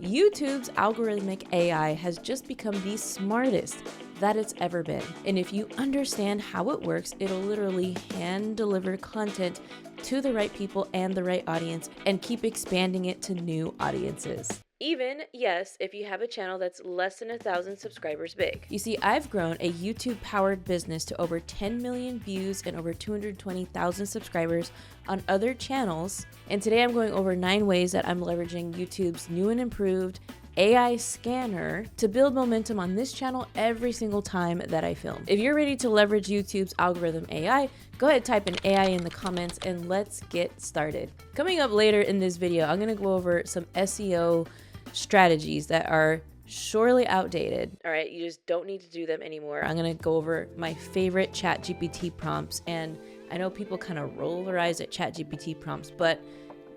YouTube's algorithmic AI has just become the smartest that it's ever been. And if you understand how it works, it'll literally hand deliver content to the right people and the right audience and keep expanding it to new audiences. Even, yes, if you have a channel that's less than 1,000 subscribers big. You see, I've grown a YouTube-powered business to over 10 million views and over 220,000 subscribers on other channels. And today I'm going over 9 ways that I'm leveraging YouTube's new and improved AI scanner to build momentum on this channel every single time that I film. If you're ready to leverage YouTube's algorithm AI, go ahead, type in AI in the comments and let's get started. Coming up later in this video, I'm gonna go over some SEO strategies that are surely outdated. All right, you just don't need to do them anymore. I'm gonna go over my favorite ChatGPT prompts, and I know people kind of roll their eyes at ChatGPT prompts, but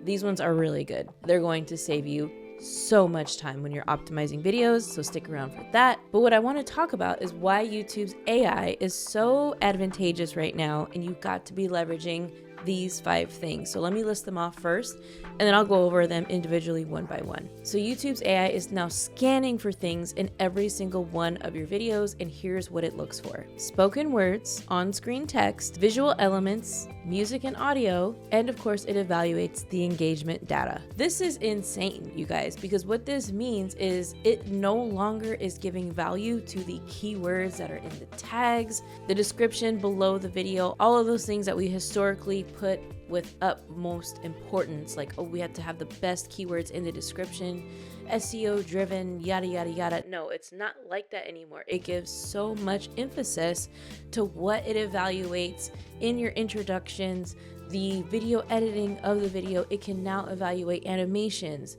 these ones are really good. They're going to save you so much time when you're optimizing videos, so stick around for that. But what I want to talk about is why YouTube's AI is so advantageous right now, and you've got to be leveraging these 5 things. So let me list them off first, and then I'll go over them individually one by one. So YouTube's AI is now scanning for things in every single one of your videos, and here's what it looks for: spoken words, on-screen text, visual elements, music and audio, and of course it evaluates the engagement data. This is insane, you guys, because what this means is it no longer is giving value to the keywords that are in the tags, the description below the video, all of those things that we historically put with utmost importance, like, oh, we have to have the best keywords in the description, SEO driven, yada yada yada. No, it's not like that anymore. It gives so much emphasis to what it evaluates in your introductions, the video editing of the video. It can now evaluate animations,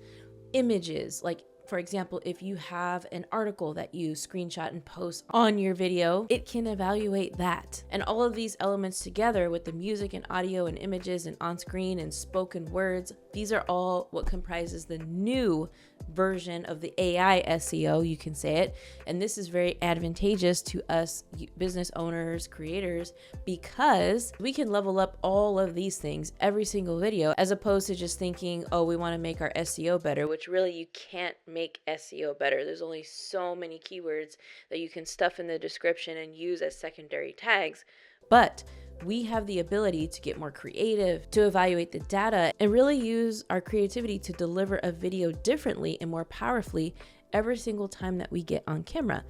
images, like, for example, if you have an article that you screenshot and post on your video, it can evaluate that. And all of these elements together with the music and audio and images and on-screen and spoken words, these are all what comprises the new version of the AI SEO, you can say it. And this is very advantageous to us business owners, creators, because we can level up all of these things every single video, as opposed to just thinking, oh, we want to make our SEO better, which really you can't make SEO better. There's only so many keywords that you can stuff in the description and use as secondary tags. But we have the ability to get more creative, to evaluate the data, and really use our creativity to deliver a video differently and more powerfully every single time that we get on camera.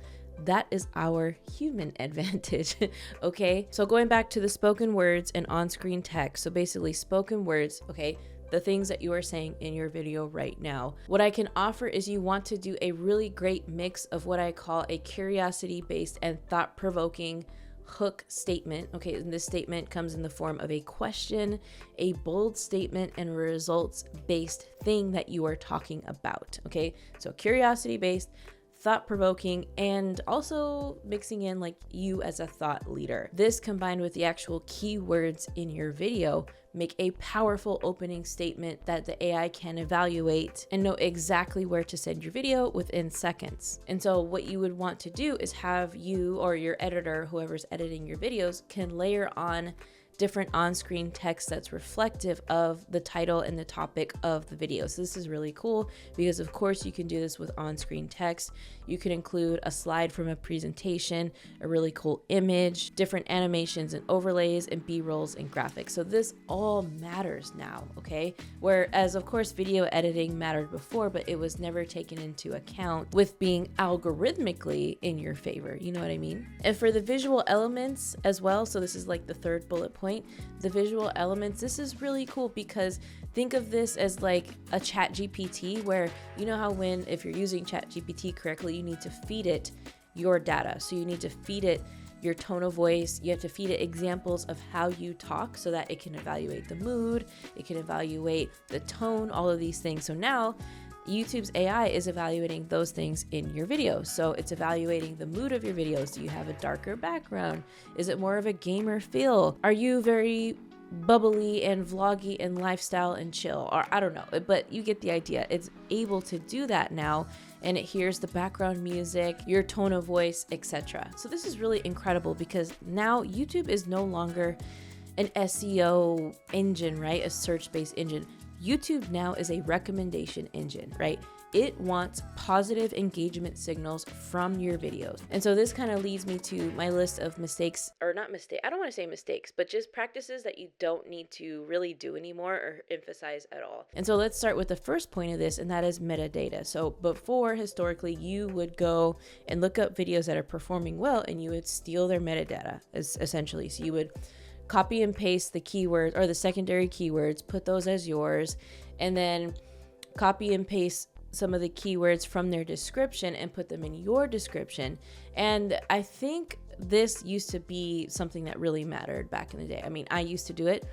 That is our human advantage, okay? So going back to the spoken words and on-screen text. So basically spoken words, okay, the things that you are saying in your video right now. What I can offer is you want to do a really great mix of what I call a curiosity-based and thought-provoking hook statement. Okay, and this statement comes in the form of a question, a bold statement, and a results-based thing that you are talking about. Okay, so curiosity-based, thought-provoking, and also mixing in like you as a thought leader. This combined with the actual keywords in your video make a powerful opening statement that the AI can evaluate and know exactly where to send your video within seconds. And so what you would want to do is have you or your editor, whoever's editing your videos, can layer on different on-screen text that's reflective of the title and the topic of the video. So this is really cool because of course you can do this with on-screen text. You can include a slide from a presentation, a really cool image, different animations and overlays, and B-rolls and graphics. So this all matters now, okay? Whereas of course video editing mattered before, but it was never taken into account with being algorithmically in your favor, you know what I mean? And for the visual elements as well, so this is like the third bullet point, the visual elements, this is really cool because think of this as like a ChatGPT, where you know how if you're using ChatGPT correctly, you need to feed it your data. So you need to feed it your tone of voice, you have to feed it examples of how you talk so that it can evaluate the mood, it can evaluate the tone, all of these things. So now YouTube's AI is evaluating those things in your videos. So it's evaluating the mood of your videos. Do you have a darker background? Is it more of a gamer feel? Are you very bubbly and vloggy and lifestyle and chill? Or I don't know, but you get the idea. It's able to do that now, and it hears the background music, your tone of voice, etc. So this is really incredible because now YouTube is no longer an SEO engine, right? A search-based engine. YouTube now is a recommendation engine, right? it wants positive engagement signals from your videos. And so this kind of leads me to my list of mistakes, or not mistakes, I don't want to say mistakes, but just practices that you don't need to really do anymore or emphasize at all. And so let's start with the first point of this, and that is metadata. So before, historically, you would go and look up videos that are performing well and you would steal their metadata, essentially. So you would copy and paste the keywords or the secondary keywords, put those as yours, and then copy and paste some of the keywords from their description and put them in your description. And I think this used to be something that really mattered back in the day. I mean, I used to do it,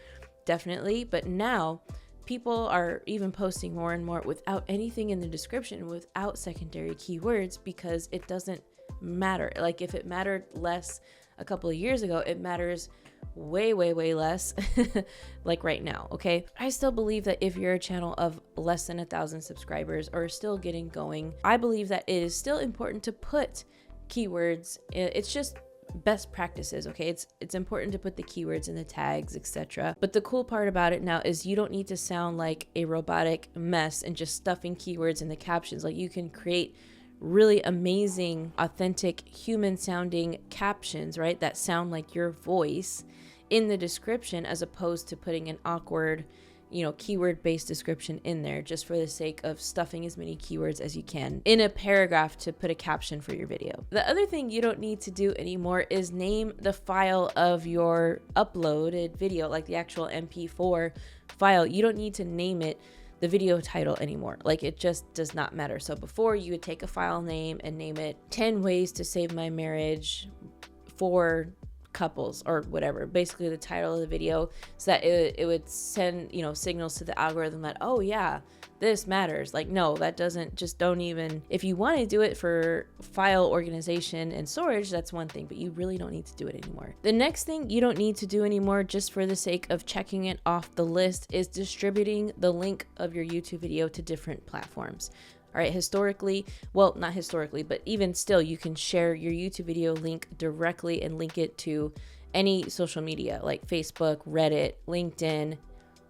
definitely, but now people are even posting more and more without anything in the description, without secondary keywords, because it doesn't matter. Like, if it mattered less a couple of years ago, it matters way less like right now. Okay, I still believe that if you're a channel of less than 1,000 subscribers or still getting going, I believe that it is still important to put keywords. It's just best practices. Okay, it's important to put the keywords in the tags, etc. But the cool part about it now is you don't need to sound like a robotic mess and just stuffing keywords in the captions. Like, you can create really amazing, authentic, human sounding captions, right, that sound like your voice in the description, as opposed to putting an awkward, keyword based description in there just for the sake of stuffing as many keywords as you can in a paragraph to put a caption for your video. The other thing you don't need to do anymore is name the file of your uploaded video, like the actual MP4 file. You don't need to name it the video title anymore. Like, it just does not matter. So before, you would take a file name and name it 10 ways to save my marriage for couples or whatever, basically the title of the video, so that it would send signals to the algorithm that, oh yeah, this matters. Like, no, that doesn't. Just don't even. If you want to do it for file organization and storage, that's one thing, but you really don't need to do it anymore. The next thing you don't need to do anymore, just for the sake of checking it off the list, is distributing the link of your YouTube video to different platforms. All right, historically, well, not historically, but even still, you can share your YouTube video link directly and link it to any social media like Facebook, Reddit, LinkedIn,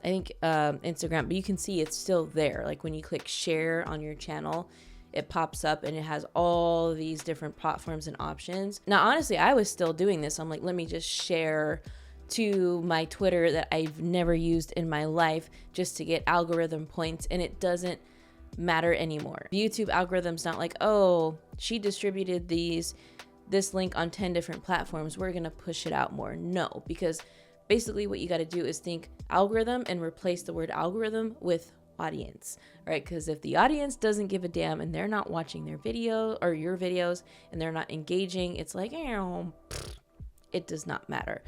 I think Instagram, but you can see it's still there. Like, when you click share on your channel, it pops up and it has all these different platforms and options. Now, honestly, I was still doing this. I'm like, let me just share to my Twitter that I've never used in my life just to get algorithm points, and it doesn't matter anymore. The YouTube algorithm's not like, oh, she distributed this link on 10 different platforms, we're gonna push it out more. No, because basically what you got to do is think algorithm and replace the word algorithm with audience, right? Because if the audience doesn't give a damn and they're not watching their video or your videos and they're not engaging, it's like, it does not matter.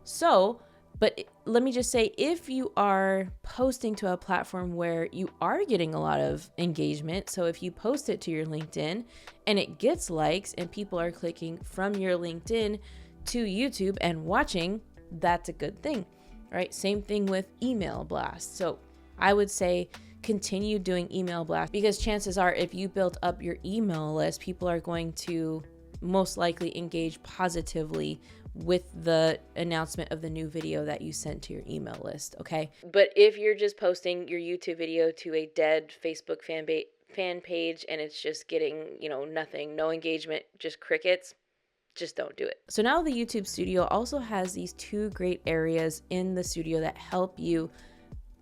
So, but let me just say, if you are posting to a platform where you are getting a lot of engagement, so if you post it to your LinkedIn and it gets likes and people are clicking from your LinkedIn to YouTube and watching, that's a good thing, right? Same thing with email blasts. So I would say continue doing email blasts, because chances are if you build up your email list, people are going to most likely engage positively with the announcement of the new video that you sent to your email list, okay? But if you're just posting your YouTube video to a dead Facebook fan page and it's just getting, nothing, no engagement, just crickets, just don't do it. So now the YouTube Studio also has these two great areas in the studio that help you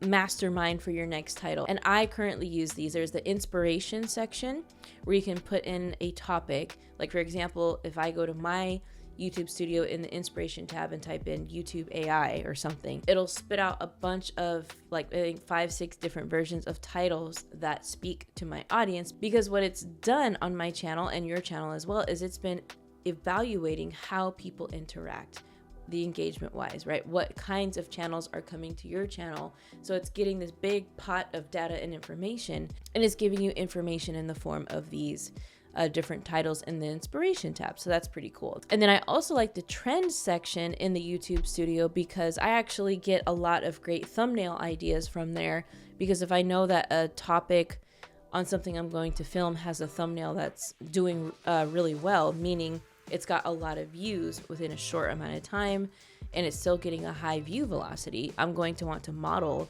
mastermind for your next title. And I currently use these. There's the inspiration section where you can put in a topic. Like, for example, if I go to my YouTube Studio in the inspiration tab and type in YouTube AI or something, it'll spit out a bunch of, like, I think 5-6 different versions of titles that speak to my audience. Because what it's done on my channel and your channel as well is it's been evaluating how people interact, the engagement wise, right? What kinds of channels are coming to your channel. So it's getting this big pot of data and information, and it's giving you information in the form of these different titles in the inspiration tab. So that's pretty cool. And then I also like the trends section in the YouTube Studio, because I actually get a lot of great thumbnail ideas from there. Because if I know that a topic on something I'm going to film has a thumbnail that's doing really well, meaning it's got a lot of views within a short amount of time and it's still getting a high view velocity, I'm going to want to model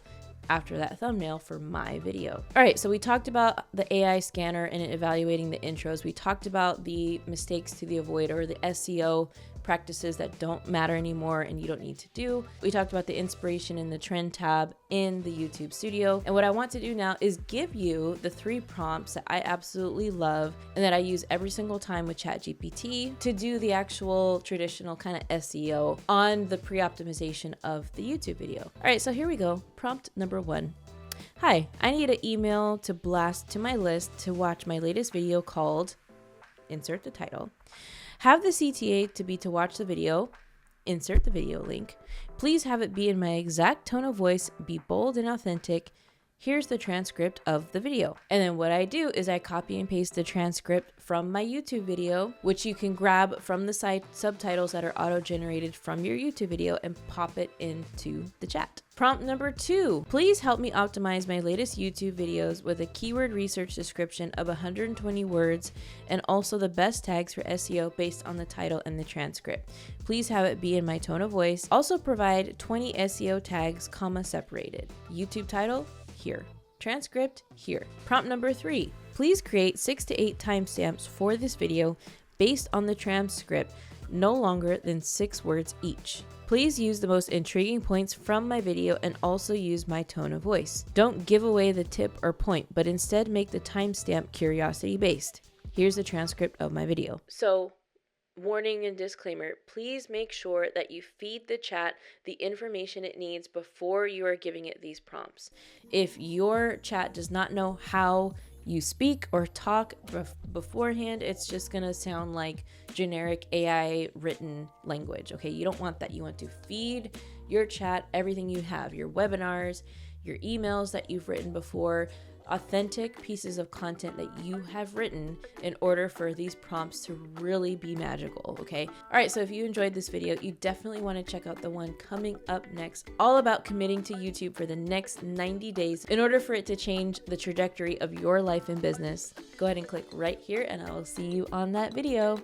after that thumbnail for my video. All right, so we talked about the AI scanner and evaluating the intros. We talked about the mistakes to avoid, or the SEO practices that don't matter anymore and you don't need to do. We talked about the inspiration in the trend tab in the YouTube studio. And what I want to do now is give you the 3 prompts that I absolutely love and that I use every single time with ChatGPT to do the actual traditional kind of SEO on the pre-optimization of the YouTube video. All right, so here we go. Prompt number 1. Hi, I need an email to blast to my list to watch my latest video called, insert the title. Have the CTA to be to watch the video, insert the video link. Please have it be in my exact tone of voice, be bold and authentic. Here's the transcript of the video. And then what I do is I copy and paste the transcript from my YouTube video, which you can grab from the site subtitles that are auto-generated from your YouTube video and pop it into the chat. Prompt number 2, please help me optimize my latest YouTube videos with a keyword research description of 120 words and also the best tags for SEO based on the title and the transcript. Please have it be in my tone of voice. Also provide 20 SEO tags, separated. YouTube title, here. Transcript, here. Prompt number 3, please create 6 to 8 timestamps for this video based on the transcript, no longer than 6 words each. Please use the most intriguing points from my video and also use my tone of voice. Don't give away the tip or point, but instead make the timestamp curiosity based. Here's the transcript of my video. So, warning and disclaimer, please make sure that you feed the chat the information it needs before you are giving it these prompts. If your chat does not know how you speak or talk beforehand, it's just gonna sound like generic AI written language. Okay, you don't want that. You want to feed your chat everything you have, your webinars, your emails that you've written before, authentic pieces of content that you have written in order for these prompts to really be magical. Okay, all right, so if you enjoyed this video, you definitely want to check out the one coming up next, all about committing to YouTube for the next 90 days in order for it to change the trajectory of your life and business. Go ahead and click right here and I will see you on that video.